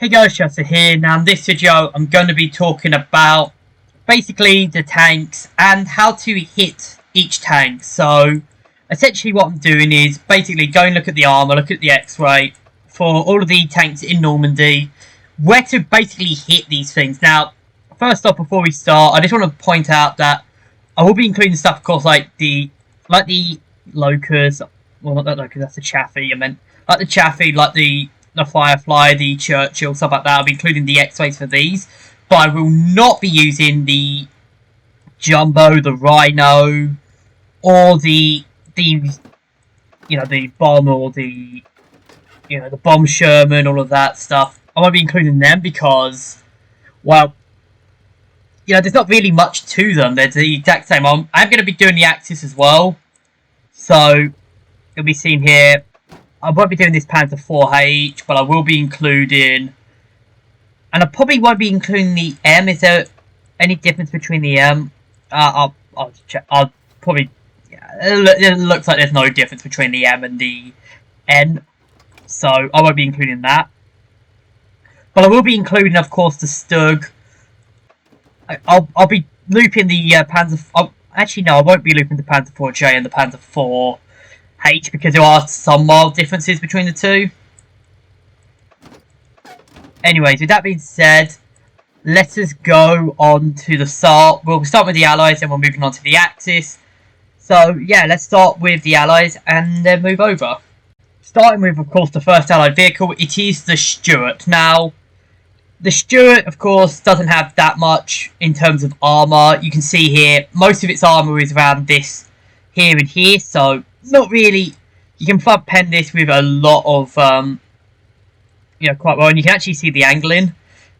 Hey guys, Chaffee here. Now in this video I'm going to be talking about basically the tanks and how to hit each tank. So essentially what I'm doing is basically go and look at the armour, look at the X-ray for all of the tanks in Normandy, where to basically hit these things. Now first off, before we start, I just want to point out that I will be including stuff, of course, like the Locust, well not that Locust, that's the Chaffee, I meant like the Chaffee, like the Firefly, the Churchill, stuff like that. I'll be including the X-rays for these, but I will not be using the Jumbo, the Rhino, or the bomb, or the bomb Sherman, all of that stuff. I won't be including them because, well, there's not really much to them. They're the exact same. I'm going to be doing the Axis as well, so it'll be seen here. I won't be doing this Panther 4H, but I will be including, and I probably won't be including the M. Is there any difference between the M? I'll check. I'll probably, it looks like there's no difference between the M and the N, so I won't be including that. But I will be including, of course, the StuG. I'll be looping the Panther. Actually, no, I won't be looping the Panther 4J and the Panther 4H because there are some mild differences between the two. Anyways, with that being said, let us go on to the start. We'll start with the Allies and we're moving on to the Axis. So, yeah, let's start with the Allies and then move over. Starting with, of course, the first Allied vehicle, it is the Stuart. Now, the Stuart, of course, doesn't have that much in terms of armour. You can see here, most of its armour is around this here and here, so not really. You can front pen this with a lot of, quite well, and you can actually see the angling.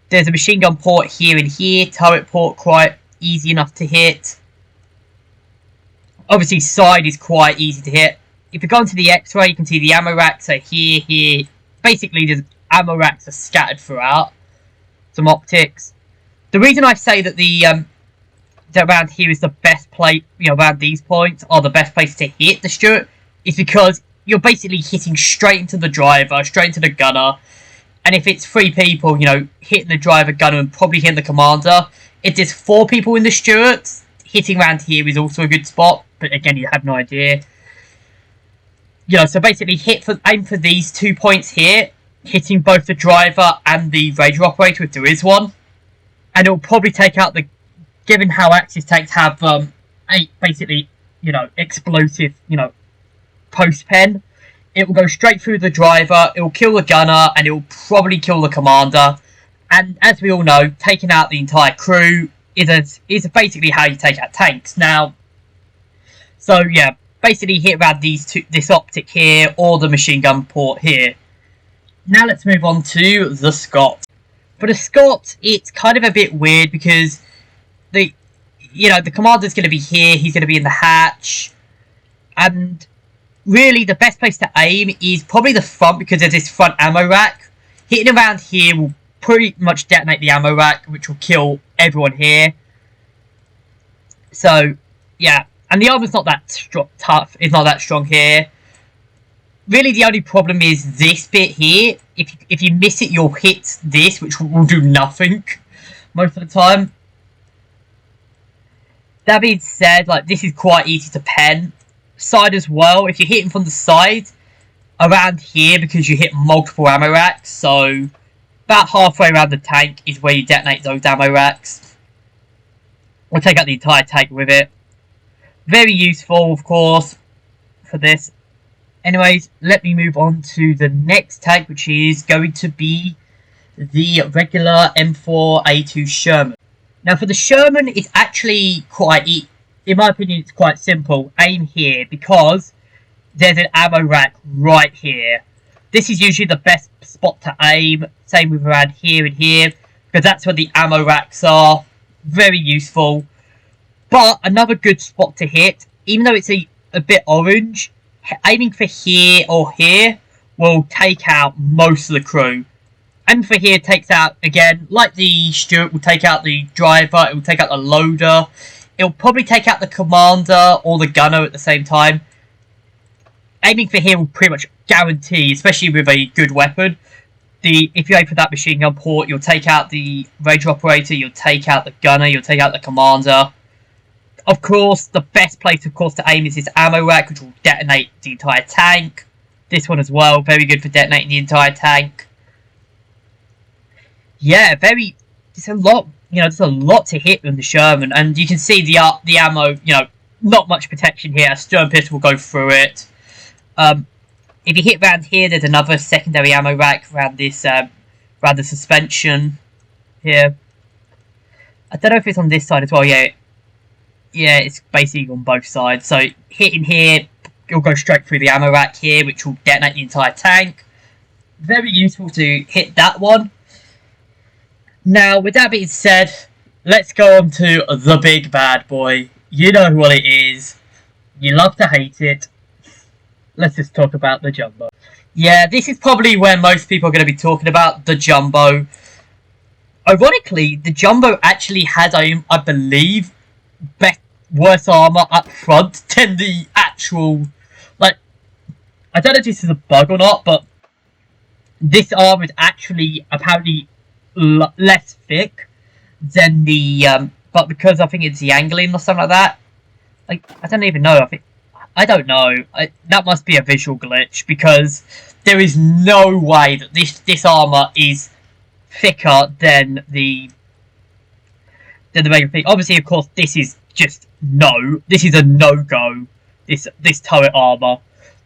There's a machine gun port here and here, turret port quite easy enough to hit. Obviously, side is quite easy to hit. If you go into the X-ray, you can see the ammo racks are here. Basically, the ammo racks are scattered throughout. Some optics. The reason I say that that around here is the best place, around these points are the best place to hit the Stuart, is because you're basically hitting straight into the driver, straight into the gunner, and if it's 3 people, hitting the driver, gunner, and probably hitting the commander. If there's 4 people in the Stuart, hitting around here is also a good spot, but again, you have no idea. So basically aim for these 2 points here, hitting both the driver and the radio operator if there is one, and it'll probably take out the, given how Axis tanks have basically explosive post pen, it will go straight through the driver, it will kill the gunner, and it will probably kill the commander. And as we all know, taking out the entire crew is basically how you take out tanks. Now, so yeah, basically hit around this optic here or the machine gun port here. Now let's move on to the Scott. For the Scott, it's kind of a bit weird because the commander's going to be here, he's going to be in the hatch, and really the best place to aim is probably the front because there's this front ammo rack. Hitting around here will pretty much detonate the ammo rack, which will kill everyone here. So, yeah, and the armor's not that tough, it's not that strong here. Really, the only problem is this bit here. If you miss it, you'll hit this, which will do nothing most of the time. That being said, this is quite easy to pen. Side as well, if you're hitting from the side, around here, because you hit multiple ammo racks, so about halfway around the tank is where you detonate those ammo racks. We'll take out the entire tank with it. Very useful, of course, for this. Anyways, let me move on to the next tank, which is going to be the regular M4A2 Sherman. Now, for the Sherman, it's actually quite, in my opinion, it's quite simple. Aim here, because there's an ammo rack right here. This is usually the best spot to aim. Same with around here and here, because that's where the ammo racks are. Very useful. But another good spot to hit, even though it's a bit orange, aiming for here or here will take out most of the crew. Aiming for here takes out, again, like the Stuart, will take out the driver, it will take out the loader. It will probably take out the commander or the gunner at the same time. Aiming for here will pretty much guarantee, especially with a good weapon, if you aim for that machine gun port, you'll take out the Ranger operator, you'll take out the gunner, you'll take out the commander. Of course, the best place, of course, to aim is this ammo rack, which will detonate the entire tank. This one as well, very good for detonating the entire tank. Yeah, it's a lot, there's a lot to hit on the Sherman, and you can see the ammo, not much protection here. A stern pistol will go through it. If you hit around here, there's another secondary ammo rack around this, around the suspension here. I don't know if it's on this side as well. Yeah, it's basically on both sides. So hitting here, you'll go straight through the ammo rack here, which will detonate the entire tank. Very useful to hit that one. Now, with that being said, let's go on to the big bad boy. You know what it is. You love to hate it. Let's just talk about the Jumbo. Yeah, this is probably where most people are going to be talking about the Jumbo. Ironically, the Jumbo actually has, I believe, worse armor up front than the actual... Like, I don't know if this is a bug or not, but this armor is actually apparently less thick than the... but because I think it's the angling or something like that. Like, I don't even know. I don't know. That must be a visual glitch, because there is no way that this armor is thicker than the regular thing. Obviously, of course, this is just this is a no-go. This turret armor.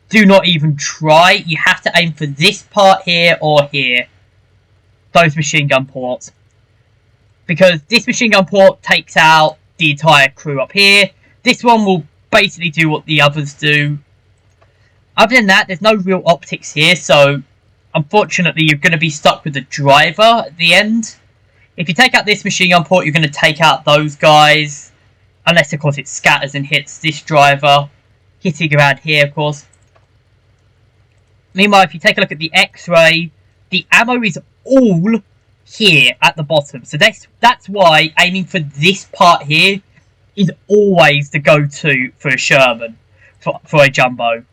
Do not even try. You have to aim for this part here or here. Those machine gun ports. Because this machine gun port takes out the entire crew up here. This one will basically do what the others do. Other than that, there's no real optics here, so unfortunately you're going to be stuck with the driver at the end. If you take out this machine gun port, you're going to take out those guys. Unless, of course, it scatters and hits this driver. Hitting around here, of course. Meanwhile, if you take a look at the X-ray, the ammo is all here at the bottom. So that's why aiming for this part here is always the go-to for a Sherman, for a Jumbo.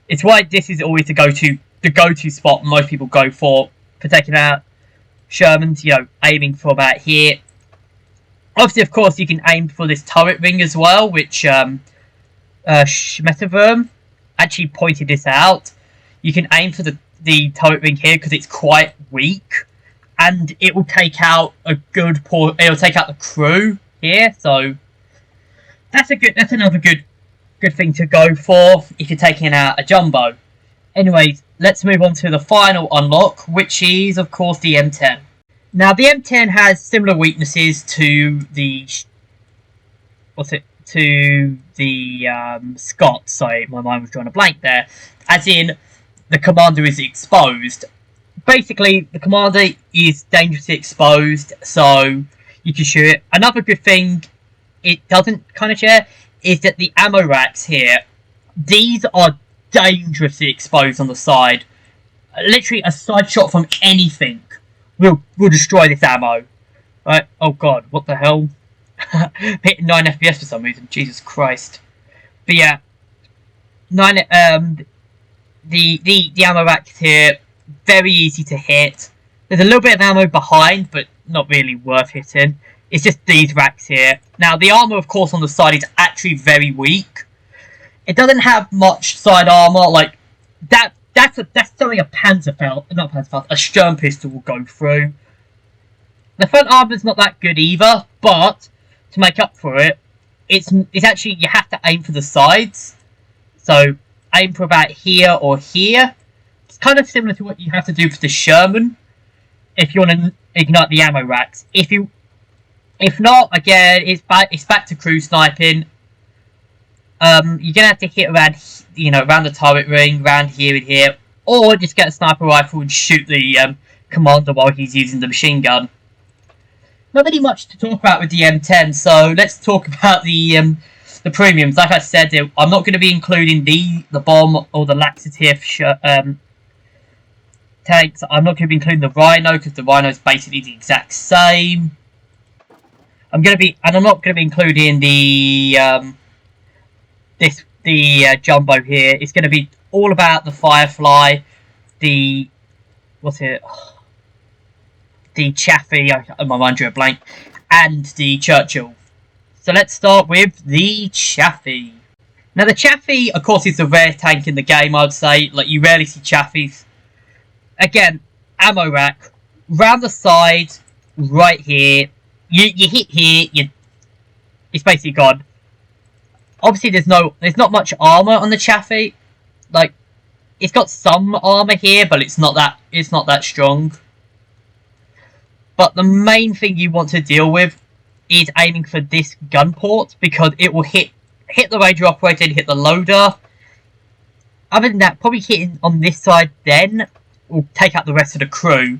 It's why this is always the go-to spot most people go for taking out Shermans, aiming for about here. Obviously, of course, you can aim for this turret ring as well, which Schmetterworm actually pointed this out. You can aim for the turret ring here because it's quite weak, and it will take out it'll take out the crew here. So that's another good thing to go for if you're taking out a Jumbo. Anyways, let's move on to the final unlock, which is, of course, the M10. Now, the M10 has similar weaknesses to the Scott. Sorry, my mind was drawing a blank there. As in, the commander is exposed. Basically, the commander is dangerously exposed, so you can shoot it. Another good thing it doesn't kind of share is that the ammo racks here, these are dangerously exposed on the side. Literally, a side shot from anything will destroy this ammo. Right? Oh god, what the hell? Hitting 9 FPS for some reason. Jesus Christ. But yeah, the ammo racks here, very easy to hit. There's a little bit of ammo behind, but not really worth hitting. It's just these racks here. Now, the armor, of course, on the side is actually very weak. It doesn't have much side armor. Like that's something a a Sturm pistol will go through. The front armor's not that good either, but to make up for it, it's actually, you have to aim for the sides. So aim for about here or here. It's kind of similar to what you have to do for the Sherman if you want to ignite the ammo racks. If not, again, it's back to crew sniping. You're gonna have to hit around, around the turret ring, around here and here, or just get a sniper rifle and shoot the commander while he's using the machine gun. Not really much to talk about with the M10, so let's talk about the premiums. Like I said, I'm not going to be including the bomb or the Laxative tanks. I'm not going to be including the Rhino because the Rhino is basically the exact same. I'm not going to be including the Jumbo here. It's going to be all about the Firefly, the Chaffee, my mind drew a blank, and the Churchill. So let's start with the Chaffee. Now the Chaffee, of course, is the rare tank in the game, I'd say. Like, you rarely see Chafees. Again, ammo rack, round the side, right here. You hit here, it's basically gone. Obviously, there's not much armor on the Chaffee. Like, it's got some armor here, but it's not that strong. But the main thing you want to deal with is aiming for this gun port, because it will hit the radio operator and hit the loader. Other than that, probably hitting on this side then will take out the rest of the crew.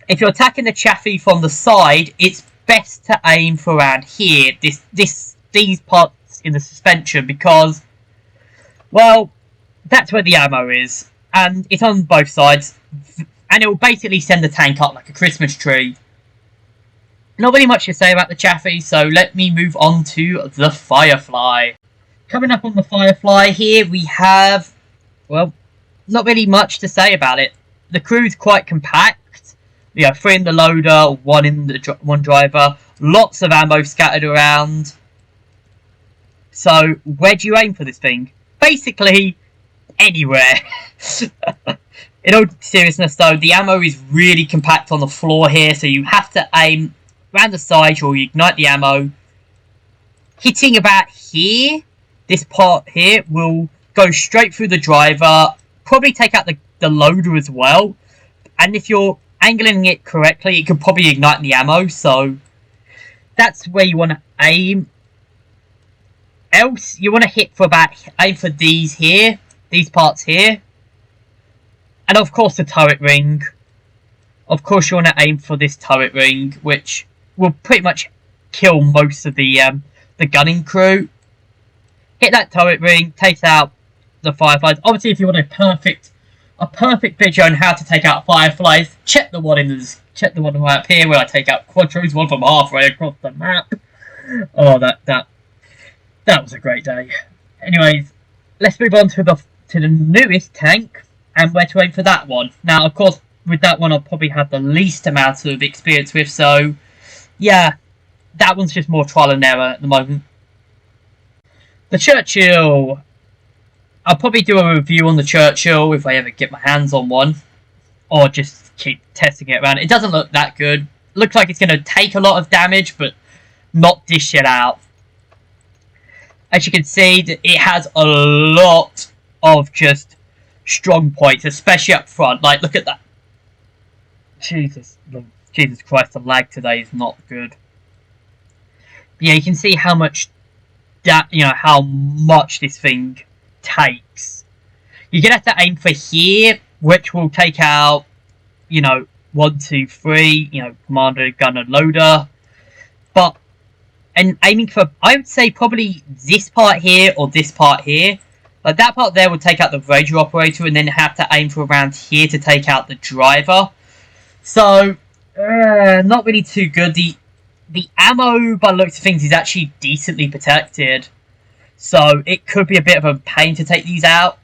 If you're attacking the Chaffee from the side, it's best to aim for around here, these parts in the suspension, because, well, that's where the ammo is, and it's on both sides, and it will basically send the tank up like a Christmas tree. Not really much to say about the Chaffee, so let me move on to the Firefly. Coming up on the Firefly here, we have, well, not really much to say about it. The crew's quite compact. You know, 3 in the loader, 1 driver, lots of ammo scattered around. So, where do you aim for this thing? Basically, anywhere. In all seriousness though, the ammo is really compact on the floor here, so you have to aim around the side or you ignite the ammo. Hitting about here, this part here, will go straight through the driver, probably take out the loader as well, and if you're angling it correctly, it could probably ignite the ammo, so that's where you want to aim. Else, you want to aim for these here, these parts here, and of course the turret ring. Of course you want to aim for this turret ring, which will pretty much kill most of the gunning crew. Hit that turret ring, takes out the Fireflies. Obviously, if you want a perfect picture on how to take out Fireflies, check the one right up here where I take out Quadros, one from halfway across the map. Oh, that was a great day. Anyways, let's move on to the newest tank and where to aim for that one. Now, of course, with that one, I'll probably have the least amount of experience with, so yeah, that one's just more trial and error at the moment. The Churchill. I'll probably do a review on the Churchill if I ever get my hands on one, or just keep testing it around. It doesn't look that good. Looks like it's going to take a lot of damage, but not dish it out. As you can see, it has a lot of just strong points, especially up front. Like, look at that. Jesus Christ, the lag today is not good. But yeah, you can see how much this thing takes. You're gonna have to aim for here, which will take out, 1, 2, 3, commander, gunner, loader. And aiming for, I would say probably this part here or this part here. Like that part there will take out the radio operator, and then have to aim for around here to take out the driver. So, not really too good. The ammo, by the looks of things, is actually decently protected. So, it could be a bit of a pain to take these out.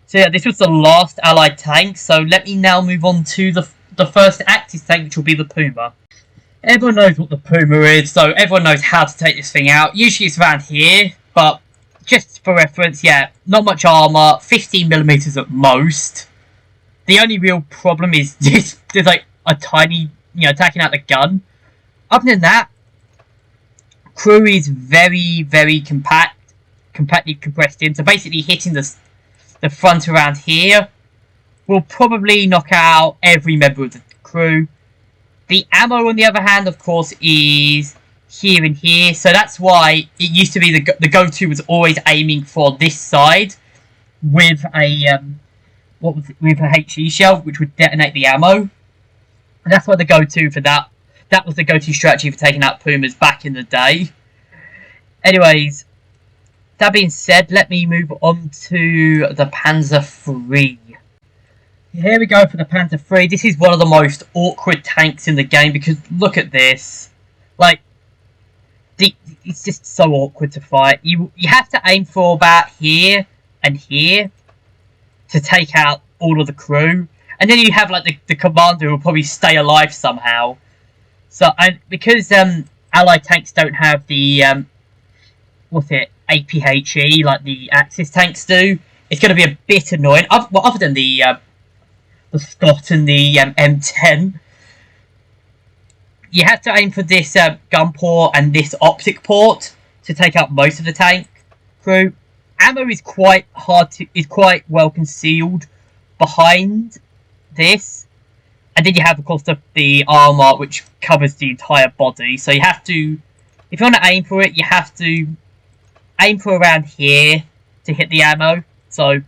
So yeah, this was the last allied tank. So, let me now move on to the first active tank, which will be the Puma. Everyone knows what the Puma is, so everyone knows how to take this thing out. Usually it's around here, but just for reference, yeah, not much armor, 15mm at most. The only real problem is there's like a tiny, taking out the gun. Other than that, crew is very, very compactly compressed in. So basically hitting the front around here will probably knock out every member of the crew. The ammo, on the other hand, of course, is here and here. So that's why it used to be the go-to was always aiming for this side with a with a HE shell, which would detonate the ammo. And that's why the go-to for that. That was the go-to strategy for taking out Pumas back in the day. Anyways, that being said, let me move on to the Panther 3. Here we go for the Panther 3. This is one of the most awkward tanks in the game because look at this. Like, it's just so awkward to fight. You have to aim for about here and here to take out all of the crew. And then you have like the commander who will probably stay alive somehow. So, and because allied tanks don't have the APHE like the Axis tanks do, it's going to be a bit annoying. Other than the Scott and the M10, you have to aim for this gun port and this optic port to take out most of the tank crew. Ammo is quite quite well concealed behind this, and then you have, of course, the armor which covers the entire body. So you have to, if you want to aim for it, you have to aim for around here to hit the ammo. So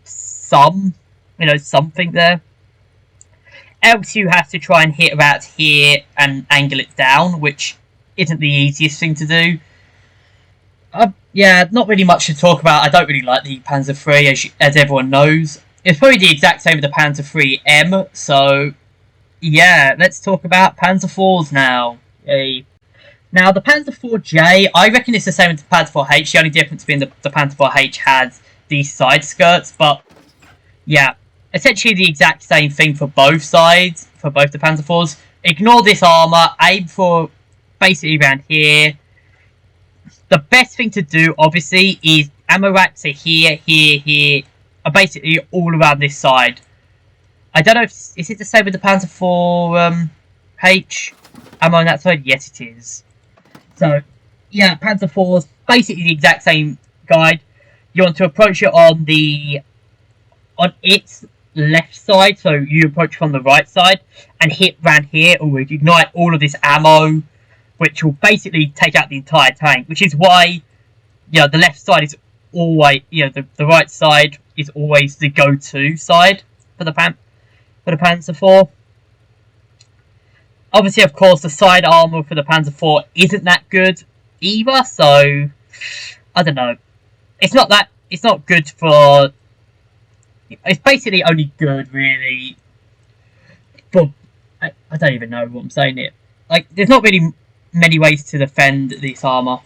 something there. Else you have to try and hit about here and angle it down, which isn't the easiest thing to do. Yeah, not really much to talk about. I don't really like the Panzer III, as everyone knows. It's probably the exact same with the Panther III-M, so yeah, let's talk about Panzer IVs now. Yay. Now, the Panzer IV-J, I reckon it's the same as the Panzer IV-H. The only difference being the Panzer IV-H has these side skirts, but yeah, essentially the exact same thing for both sides, for both the Panzer IVs. Ignore this armour, aim for basically around here. The best thing to do, obviously, is ammo racks are here, here, are basically all around this side. I don't know if, is it the same with the Panzer IV-H? Ammo on that side? Yes, it is. So, yeah, Panzer IV's basically the exact same guide. You want to approach it on its left side, so you approach from the right side and hit round here, or ignite all of this ammo, which will basically take out the entire tank, which is why, the left side is always, the right side is always the go-to side for the Panzer IV. Obviously, of course, the side armour for the Panzer IV isn't that good either, so I don't know. It's not good for. It's basically only good, really. But I don't even know what I'm saying here. Like, there's not really many ways to defend this armour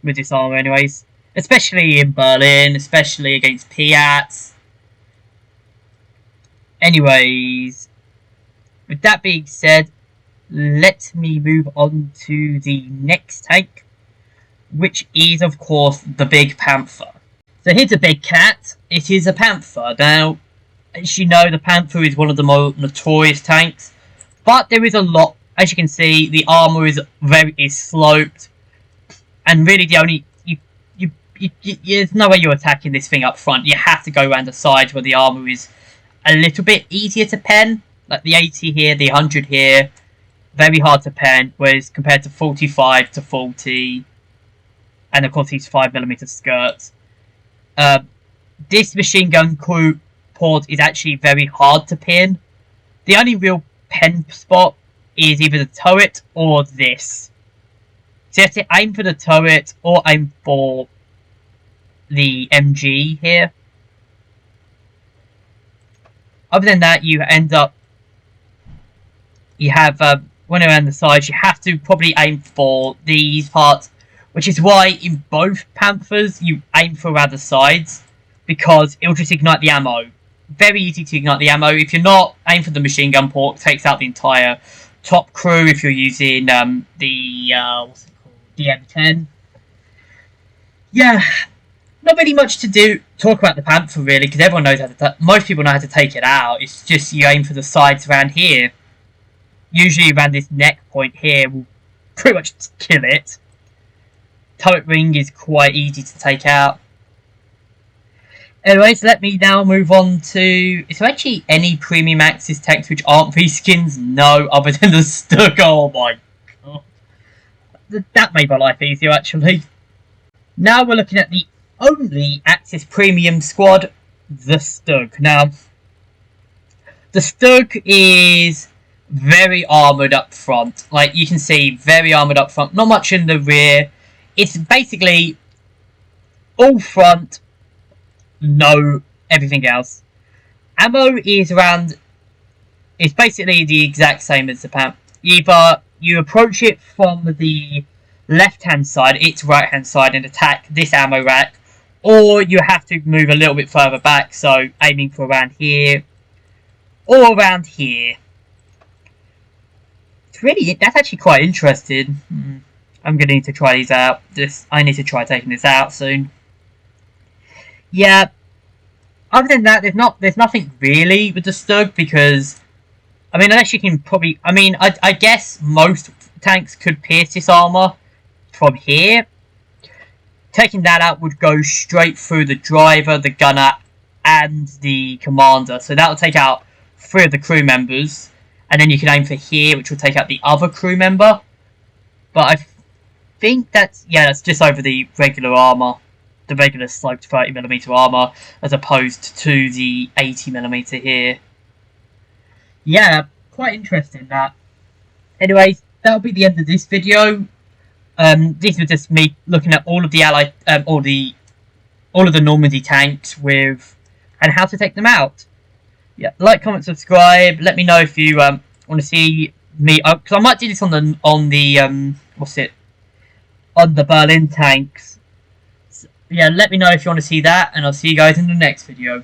with this armour, anyways. Especially in Berlin, especially against Piats. Anyways, with that being said, let me move on to the next tank, which is, of course, the Big Panther. So here's a big cat. It is a Panther. Now, as you know, the Panther is one of the more notorious tanks, but there is a lot. As you can see, the armour is sloped, and really the only there's no way you're attacking this thing up front. You have to go around the sides where the armour is a little bit easier to pen, like the 80 here, the 100 here, very hard to pen, whereas compared to 45 to 40, and of course these 5mm skirts. This machine gun crew port is actually very hard to pin. The only real pen spot is either the turret or this. So you have to aim for the turret or aim for the MG here. Other than that, you have when around the sides, you have to probably aim for these parts, which is why in both Panthers you aim for around the sides, because it'll just ignite the ammo. Very easy to ignite the ammo. If you're not, aim for the machine gun port, takes out the entire top crew if you're using the M10. Yeah, not really much to talk about the Panther really, because everyone knows most people know how to take it out. It's just you aim for the sides around here. Usually around this neck point here will pretty much kill it. Turret ring is quite easy to take out. Anyways, let me now move on to... Is there actually any Premium Axis tanks which aren't reskins? No, other than the StuG. Oh my god. That made my life easier, actually. Now we're looking at the only Axis Premium squad, the StuG. Now, the StuG is very armoured up front. Like, you can see, very armoured up front. Not much in the rear. It's basically all front, no everything else. Ammo is around... It's basically the exact same as the Panther. Either you approach it from the left-hand side, its right-hand side, and attack this ammo rack, or you have to move a little bit further back, so aiming for around here, all around here. It's really, that's actually quite interesting. I'm gonna need to try these out. I need to try taking this out soon. Yeah. Other than that, there's nothing really with the StuG, because I mean, unless you can probably, I guess most tanks could pierce this armor from here. Taking that out would go straight through the driver, the gunner, and the commander. So that will take out 3 of the crew members, and then you can aim for here, which will take out the other crew member. But I think that's just over the regular armor, the regular sloped 30mm armor, as opposed to the 80mm here. Yeah, quite interesting that. Anyways, that'll be the end of this video. This was just me looking at all of the Allied, all of the Normandy tanks and how to take them out. Yeah, like, comment, subscribe. Let me know if you want to see me, because I might do this on the Berlin tanks. So, yeah, let me know if you want to see that, and I'll see you guys in the next video.